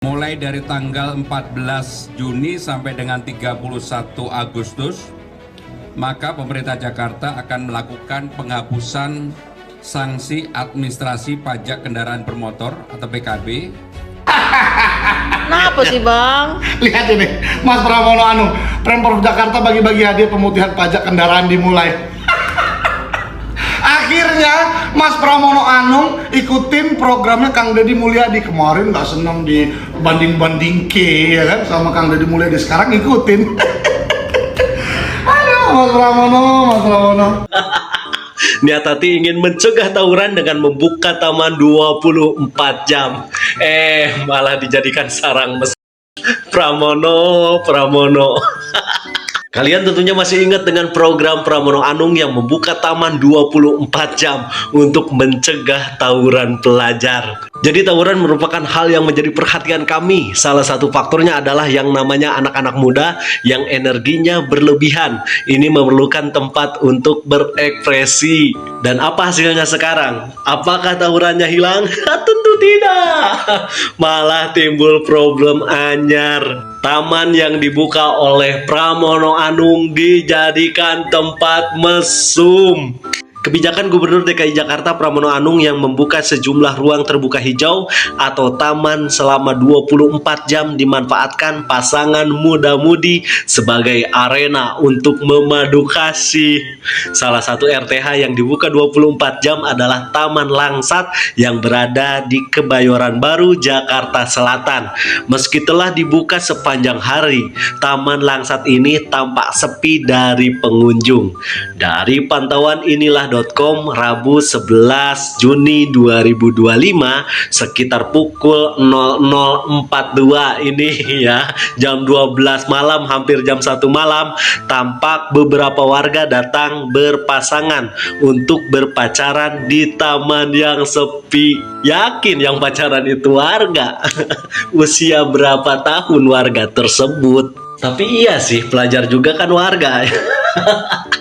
Mulai dari tanggal 14 Juni sampai dengan 31 Agustus, maka pemerintah Jakarta akan melakukan penghapusan sanksi administrasi pajak kendaraan bermotor atau PKB. Kenapa sih Bang? Lihat ini, Mas Pramono Anung, Pemprov Jakarta bagi-bagi hadiah pemutihan pajak kendaraan dimulai. Akhirnya Mas Pramono Anung ikutin programnya Kang Deddy Mulyadi. Kemarin nggak seneng dibanding-banding ya kan sama Kang Deddy Mulyadi, sekarang ikutin. Aduh, Mas Pramono. Niat hati ingin mencegah tawuran dengan membuka taman 24 jam. Malah dijadikan sarang mesin. Pramono. Kalian tentunya masih ingat dengan program Pramono Anung yang membuka taman 24 jam untuk mencegah tawuran pelajar. Jadi tawuran merupakan hal yang menjadi perhatian kami. Salah satu faktornya adalah yang namanya anak-anak muda yang energinya berlebihan. Ini memerlukan tempat untuk berekspresi. Dan apa hasilnya sekarang? Apakah tawurannya hilang? Tentu tidak. Malah timbul problem anyar. Taman yang dibuka oleh Pramono Anung dijadikan tempat mesum. Kebijakan Gubernur DKI Jakarta Pramono Anung yang membuka sejumlah ruang terbuka hijau atau taman selama 24 jam dimanfaatkan pasangan muda-mudi sebagai arena untuk memadu kasih. Salah satu RTH yang dibuka 24 jam adalah Taman Langsat yang berada di Kebayoran Baru, Jakarta Selatan. Meski telah dibuka sepanjang hari, Taman Langsat ini tampak sepi dari pengunjung. Dari pantauan inilah Rabu 11 Juni 2025 sekitar pukul 00.42 ini ya, jam 12 malam, hampir jam 1 malam, tampak beberapa warga datang berpasangan untuk berpacaran di taman yang sepi. Yakin yang pacaran itu warga? Usia berapa tahun warga tersebut? Tapi iya sih, pelajar juga kan warga.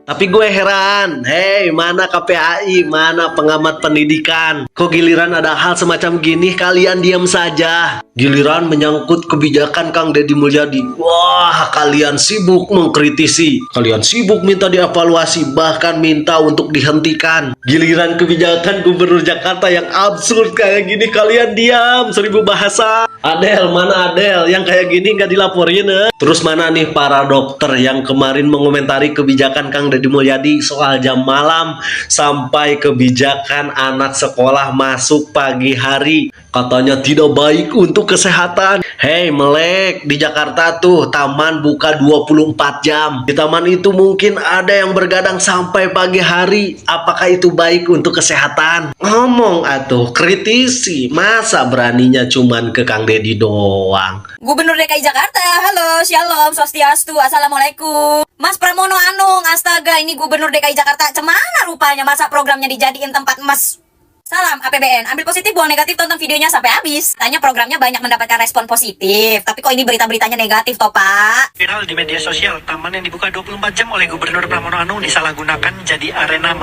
Tapi gue heran, mana KPAI, mana pengamat pendidikan? Kok giliran ada hal semacam gini kalian diam saja? Giliran menyangkut kebijakan Kang Deddy Mulyadi, wah kalian sibuk mengkritisi, kalian sibuk minta dievaluasi, bahkan minta untuk dihentikan. Giliran kebijakan Gubernur Jakarta yang absurd kayak gini kalian diam, 1000 bahasa. Adel, mana Adel? Yang kayak gini nggak dilaporin ya? Terus mana nih para dokter yang kemarin mengomentari kebijakan Kang Deddy Mulyadi soal jam malam sampai kebijakan anak sekolah masuk pagi hari? Katanya tidak baik untuk kesehatan. Melek, di Jakarta tuh taman buka 24 jam. Di taman itu mungkin ada yang bergadang sampai pagi hari. Apakah itu baik untuk kesehatan? Ngomong atuh, kritisi. Masa beraninya cuman ke Kang Deddy doang? Gubernur DKI Jakarta, halo, shalom, swastiastu, assalamualaikum. Mas Pramono Anung, astaga, ini Gubernur DKI Jakarta, cemana rupanya masa programnya dijadiin tempat mes. Salam APBN, ambil positif, buang negatif, tonton videonya sampai habis. Tanya programnya banyak mendapatkan respon positif, tapi kok ini berita-beritanya negatif toh Pak? Viral di media sosial, taman yang dibuka 24 jam oleh Gubernur Pramono Anung disalahgunakan jadi arena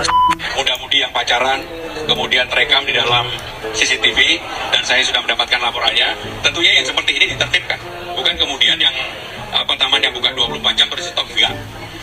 muda-mudi yang pacaran, kemudian terekam di dalam CCTV, dan saya sudah mendapatkan laporannya. Tentunya yang seperti ini ditertibkan, bukan kemudian yang taman yang buka 24 jam terus stop, enggak.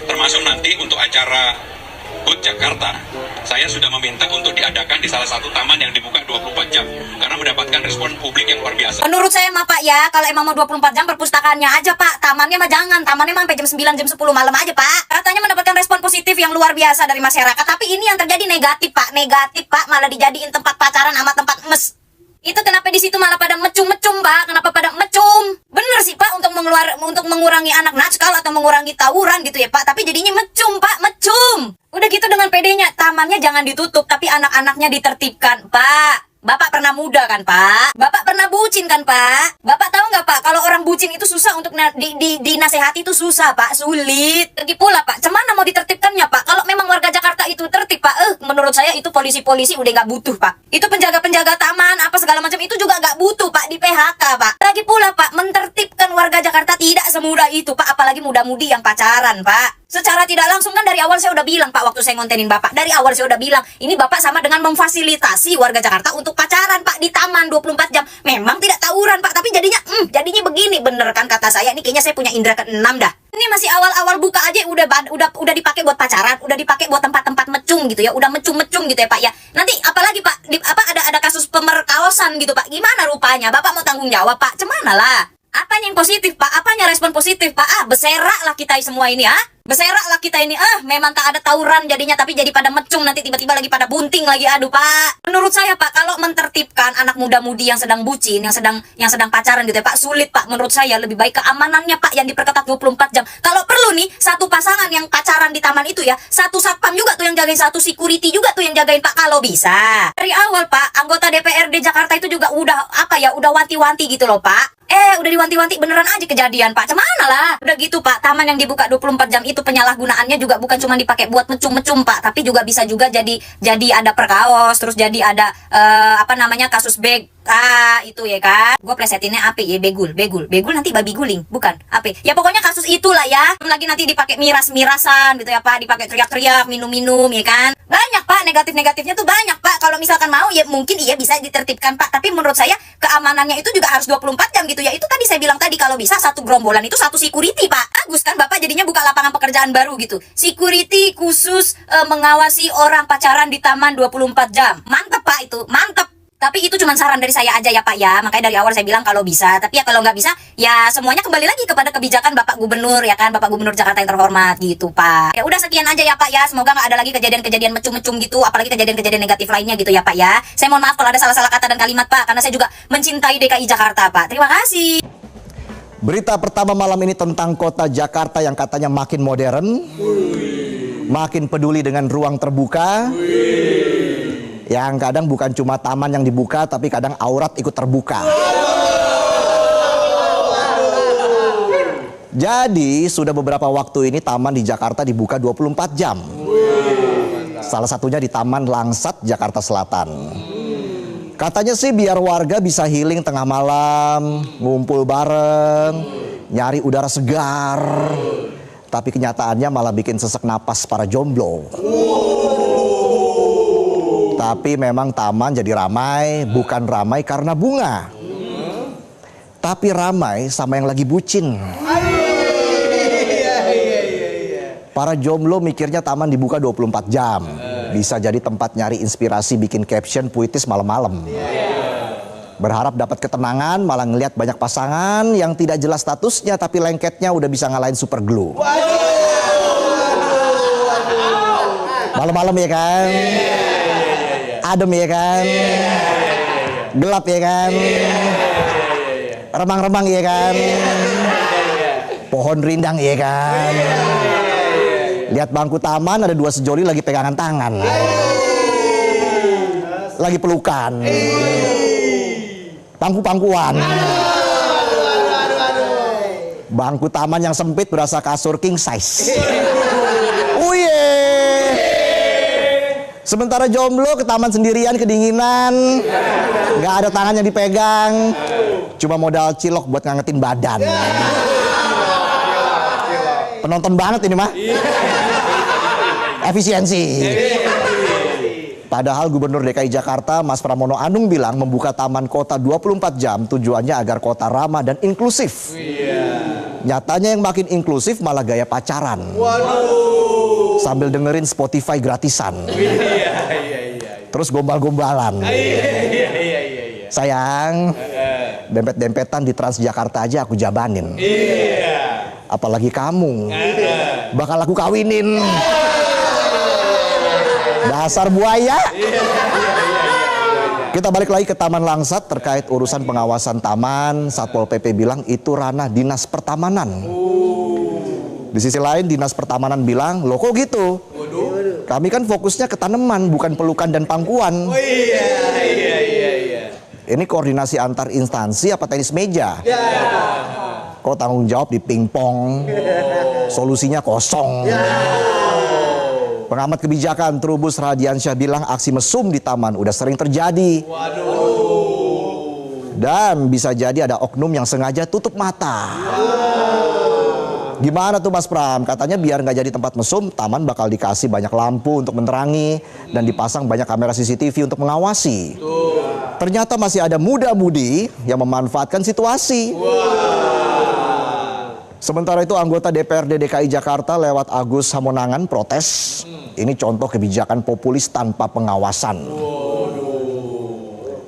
Termasuk nanti untuk acara HUT Jakarta, saya sudah meminta untuk diadakan di salah satu taman yang dibuka 24 jam karena mendapatkan respon publik yang luar biasa. Menurut saya mah Pak ya, kalau emang mau 24 jam perpustakaannya aja Pak, tamannya mah jangan, tamannya mah sampai jam 9, jam 10 malam aja Pak. Katanya mendapatkan respon positif yang luar biasa dari masyarakat, tapi ini yang terjadi negatif Pak, malah dijadiin tempat pacaran sama tempat mes. Itu kenapa di situ malah pada mecum-mecum Pak? Kenapa pada mecum? Bener sih Pak, untuk mengurangi anak nakal atau mengurangi tawuran gitu ya Pak, tapi jadinya mecum Pak, mecum. Udah gitu dengan pedenya, tamannya jangan ditutup, tapi anak-anaknya ditertibkan Pak. Bapak pernah muda kan Pak? Bapak pernah bucin kan Pak? Bapak tahu nggak Pak, kalau orang bucin itu susah untuk dinasehati, itu susah Pak, sulit. Lagi pula Pak, cemana mau ditertibkannya Pak? Kalau memang warga Jakarta itu tertib Pak, menurut saya itu polisi-polisi udah nggak butuh Pak. Itu penjaga-penjaga taman apa segala macam itu juga nggak butuh Pak, di PHK Pak. Lagi pula Pak, mentertibkan warga Jakarta Tidak semudah itu Pak, apalagi muda-mudi yang pacaran Pak. Secara tidak langsung kan dari awal saya udah bilang Pak, waktu saya ngontenin Bapak, dari awal saya udah bilang, ini Bapak sama dengan memfasilitasi warga Jakarta untuk pacaran Pak di taman 24 jam. Memang tidak tawuran Pak, tapi jadinya begini, bener kan kata saya, ini kayaknya saya punya indera keenam dah. Ini masih awal-awal buka aja udah dipakai buat pacaran, udah dipakai buat tempat-tempat mecung gitu ya, udah mecung-mecung gitu ya Pak ya. Nanti apalagi Pak, ada kasus pemerkosaan gitu Pak. Gimana rupanya? Bapak mau tanggung jawab Pak? Cemana lah? Apanya yang positif Pak? Apanya respon positif Pak? Beserak lah kita semua ini Beserak lah kita ini, memang tak ada tawuran jadinya, tapi jadi pada mecung, nanti tiba-tiba lagi pada bunting lagi, aduh Pak. Menurut saya Pak, kalau mentertibkan anak muda-mudi yang sedang bucin, yang sedang pacaran gitu ya Pak, sulit Pak. Menurut saya lebih baik keamanannya Pak yang diperketat 24 jam. Kalau perlu nih, satu pasangan yang pacaran di taman itu ya, satu satpam juga tuh yang jagain, satu security juga tuh yang jagain Pak, kalau bisa. Dari awal Pak, anggota DPRD Jakarta itu juga udah wanti-wanti gitu loh Pak. Udah diwanti-wanti beneran aja kejadian Pak. Cemana lah? Udah gitu Pak, taman yang dibuka 24 jam itu penyalahgunaannya juga bukan cuma dipakai buat mecum-mecum Pak, tapi juga bisa juga jadi ada perkaos, terus jadi ada kasus beg. Itu ya kan. Gua plesetinnya apa ya, begul nanti babi guling, bukan apa. Ya pokoknya kasus itulah ya. Lagi nanti dipakai miras-mirasan gitu ya Pak, dipakai teriak-teriak, minum-minum ya kan. Banyak Pak, negatif-negatifnya tuh banyak Pak. Kalau misalkan mau ya mungkin iya bisa ditertibkan Pak, tapi menurut saya keamanannya itu juga harus 24 jam gitu ya. Itu tadi saya bilang tadi, kalau bisa satu gerombolan itu satu security Pak. Bagus kan Bapak, jadinya buka lapangan pekerjaan baru gitu. Security khusus mengawasi orang pacaran di taman 24 jam. Mantep Pak itu, mantep. Tapi itu cuma saran dari saya aja ya Pak ya. Makanya dari awal saya bilang kalau bisa. Tapi ya kalau nggak bisa, ya semuanya kembali lagi kepada kebijakan Bapak Gubernur ya kan, Bapak Gubernur Jakarta yang terhormat gitu Pak. Ya udah sekian aja ya Pak ya. Semoga nggak ada lagi kejadian-kejadian mecum-mecum gitu, apalagi kejadian-kejadian negatif lainnya gitu ya Pak ya. Saya mohon maaf kalau ada salah-salah kata dan kalimat Pak, karena saya juga mencintai DKI Jakarta Pak. Terima kasih. Berita pertama malam ini tentang kota Jakarta yang katanya makin modern, makin peduli dengan ruang terbuka. Yang kadang bukan cuma taman yang dibuka, tapi kadang aurat ikut terbuka. Jadi sudah beberapa waktu ini taman di Jakarta dibuka 24 jam. Salah satunya di Taman Langsat, Jakarta Selatan. Katanya sih biar warga bisa healing tengah malam, ngumpul bareng, nyari udara segar. Tapi kenyataannya malah bikin sesek napas para jomblo. Tapi memang taman jadi ramai, bukan ramai karena bunga, tapi ramai sama yang lagi bucin. Para jomblo mikirnya taman dibuka 24 jam, bisa jadi tempat nyari inspirasi bikin caption puitis malam-malam. Berharap dapat ketenangan, malah ngelihat banyak pasangan yang tidak jelas statusnya, tapi lengketnya udah bisa ngalahin super glue. Malam-malam ya kan? Adem ya kan, gelap ya kan, remang-remang ya kan, pohon rindang ya kan. Lihat bangku taman ada dua sejoli lagi pegangan tangan, lagi pelukan, pangku-pangkuan. Bangku taman yang sempit berasa kasur king size. Sementara jomblo ke taman sendirian kedinginan, nggak ada tangannya dipegang, cuma modal cilok buat ngangetin badan. Penonton banget ini mah, efisiensi. Padahal Gubernur DKI Jakarta Mas Pramono Anung bilang membuka taman kota 24 jam tujuannya agar kota ramah dan inklusif. Nyatanya yang makin inklusif malah gaya pacaran. Sambil dengerin Spotify gratisan. Terus gombal-gombalan. Sayang, dempet-dempetan di Transjakarta aja aku jabanin. Apalagi kamu, bakal aku kawinin. Dasar buaya. Kita balik lagi ke Taman Langsat terkait urusan pengawasan taman. Satpol PP bilang itu ranah Dinas Pertamanan. Di sisi lain Dinas Pertamanan bilang, loh kok gitu? Kami kan fokusnya ke tanaman, bukan pelukan dan pangkuan. Ini koordinasi antar instansi apa tenis meja? Kok tanggung jawab di pingpong, solusinya kosong. Pengamat kebijakan Trubus Radiansyah bilang aksi mesum di taman udah sering terjadi. Dan bisa jadi ada oknum yang sengaja tutup mata. Gimana tuh Mas Pram? Katanya biar nggak jadi tempat mesum, taman bakal dikasih banyak lampu untuk menerangi dan dipasang banyak kamera CCTV untuk mengawasi. Ternyata masih ada muda-mudi yang memanfaatkan situasi. Sementara itu anggota DPRD DKI Jakarta lewat Agus Hamonangan protes. Ini contoh kebijakan populis tanpa pengawasan.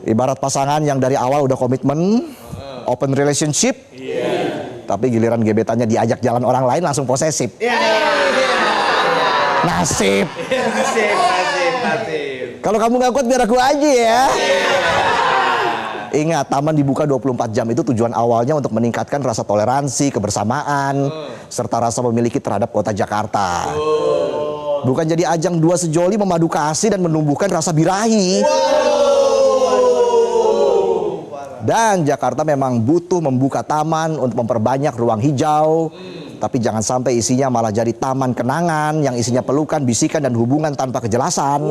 Ibarat pasangan yang dari awal udah komitmen, open relationship, tapi giliran gebetannya diajak jalan orang lain langsung posesif. Nasib. Kalau kamu nggak kuat biar aku aja ya. Ingat, taman dibuka 24 jam itu tujuan awalnya untuk meningkatkan rasa toleransi, kebersamaan, serta rasa memiliki terhadap kota Jakarta. Bukan jadi ajang dua sejoli memadu kasih dan menumbuhkan rasa birahi. Dan Jakarta memang butuh membuka taman untuk memperbanyak ruang hijau. Tapi jangan sampai isinya malah jadi taman kenangan yang isinya pelukan, bisikan, dan hubungan tanpa kejelasan.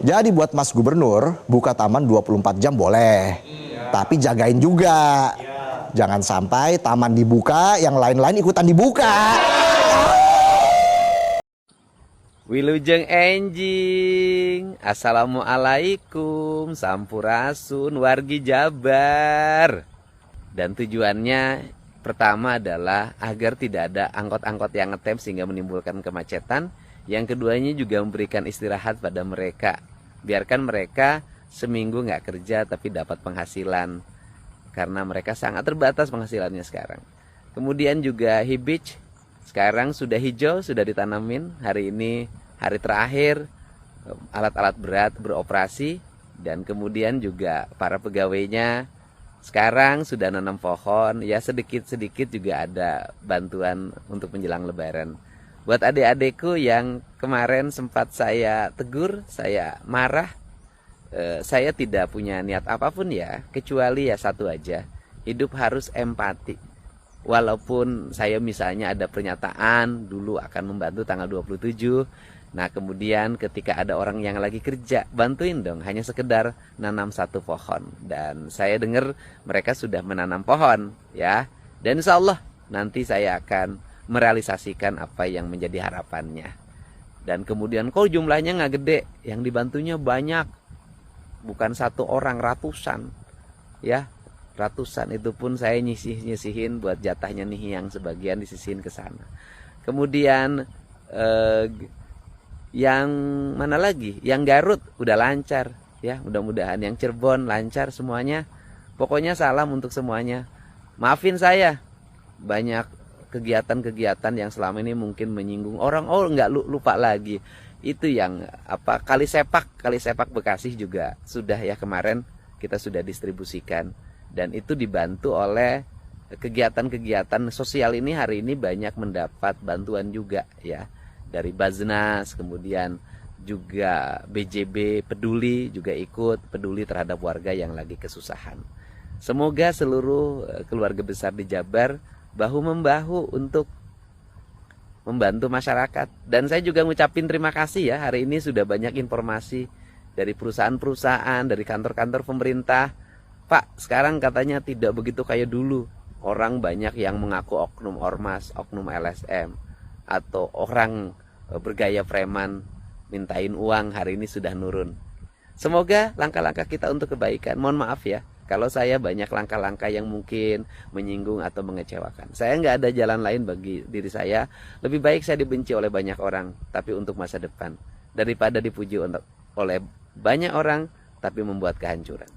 Jadi buat Mas Gubernur, buka taman 24 jam boleh. Tapi jagain juga. Jangan sampai taman dibuka, yang lain-lain ikutan dibuka. Wilujeng enjing, assalamualaikum, sampurasun, wargi Jabar. Dan tujuannya pertama adalah agar tidak ada angkot-angkot yang ngetem sehingga menimbulkan kemacetan. Yang keduanya juga memberikan istirahat pada mereka. Biarkan mereka seminggu nggak kerja tapi dapat penghasilan. Karena mereka sangat terbatas penghasilannya sekarang. Kemudian juga Hibich, sekarang sudah hijau, sudah ditanamin. Hari ini hari terakhir alat-alat berat beroperasi. Dan kemudian juga para pegawainya sekarang sudah nanam pohon. Ya sedikit-sedikit juga ada bantuan untuk menjelang lebaran. Buat adik-adikku yang kemarin sempat saya tegur, saya marah, saya tidak punya niat apapun ya, kecuali ya satu aja, hidup harus empati. Walaupun saya misalnya ada pernyataan dulu akan membantu tanggal 27, nah kemudian ketika ada orang yang lagi kerja, bantuin dong, hanya sekedar nanam satu pohon. Dan saya dengar mereka sudah menanam pohon ya, dan insya Allah nanti saya akan merealisasikan apa yang menjadi harapannya. Dan kemudian kok jumlahnya nggak gede, yang dibantunya banyak, bukan satu orang, ratusan ya, ratusan. Itu pun saya nyisihin buat jatahnya nih, yang sebagian disisihin ke sana. Kemudian yang mana lagi, yang Garut udah lancar ya, mudah-mudahan yang Cirebon lancar semuanya. Pokoknya salam untuk semuanya. Maafin saya, banyak kegiatan-kegiatan yang selama ini mungkin menyinggung orang. Oh nggak lupa lagi, itu yang kali sepak Bekasi juga sudah ya, kemarin kita sudah distribusikan. Dan itu dibantu oleh kegiatan-kegiatan sosial ini. Hari ini banyak mendapat bantuan juga ya, dari Baznas, kemudian juga BJB peduli juga ikut peduli terhadap warga yang lagi kesusahan. Semoga seluruh keluarga besar di Jabar bahu-membahu untuk membantu masyarakat. Dan saya juga ngucapin terima kasih ya, hari ini sudah banyak informasi dari perusahaan-perusahaan, dari kantor-kantor pemerintah. Pak, sekarang katanya tidak begitu kayak dulu. Orang banyak yang mengaku oknum ormas, oknum LSM, atau orang bergaya preman mintain uang, hari ini sudah nurun. Semoga langkah-langkah kita untuk kebaikan. Mohon maaf ya kalau saya banyak langkah-langkah yang mungkin menyinggung atau mengecewakan. Saya nggak ada jalan lain bagi diri saya. Lebih baik saya dibenci oleh banyak orang, tapi untuk masa depan, daripada dipuji oleh banyak orang, tapi membuat kehancuran.